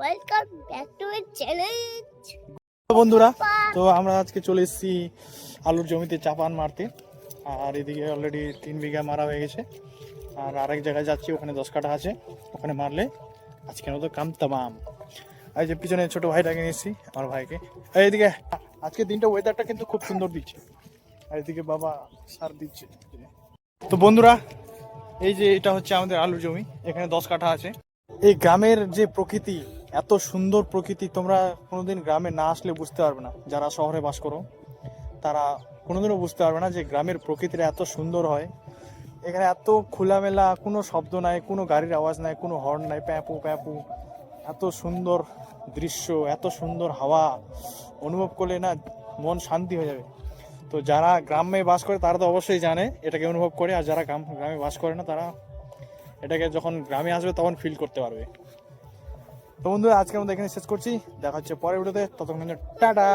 Welcome back to my challenge বন্ধুরা, তো আমরা আজকে চলে এসেছি আলুর জমিতে চাপান মারতে। আর এদিকে অলরেডি 3 বিঘা মারা হয়ে গেছে। আর আরেক জায়গায় যাচ্ছি, ওখানে 10 কাঠা আছে, ওখানে মারলে আজকের মতো কাম তামাম। এই যে পিছনে ছোট ভাইটাকে নিয়ে এসেছি, আমার ভাইকে। এইদিকে আজকে দিনটা ওয়েদারটা কিন্তু খুব সুন্দর দিচ্ছে। আর এদিকে বাবা সার দিচ্ছে। তো বন্ধুরা, এই যে এটা হচ্ছে আমাদের আলুর জমি, এখানে 10 কাঠা আছে। এই গ্রামের যে প্রকৃতি, এত সুন্দর প্রকৃতি, তোমরা কোনোদিন গ্রামে না আসলে বুঝতে পারবে না। যারা শহরে বাস করো তারা কোনোদিনও বুঝতে পারবে না যে গ্রামের প্রকৃতিটা এত সুন্দর হয়। এখানে এত খোলামেলা, কোনো শব্দ নাই, কোনো গাড়ির আওয়াজ নাই, কোনো হর্ন নাই, প্যাপু প্যাপু। এত সুন্দর দৃশ্য, এত সুন্দর হাওয়া অনুভব করলে না মন শান্তি হয়ে যাবে। তো যারা গ্রামে বাস করে তারা তো অবশ্যই জানে এটাকে অনুভব করে, আর যারা গ্রামে বাস করে না তারা এটাকে যখন গ্রামে আসবে তখন ফিল করতে পারবে। তো বন্ধুরা, আজকে আমরা এখানে শেষ করছি, দেখা হচ্ছে পরের ভিডিওতে। ততক্ষণ টাটা।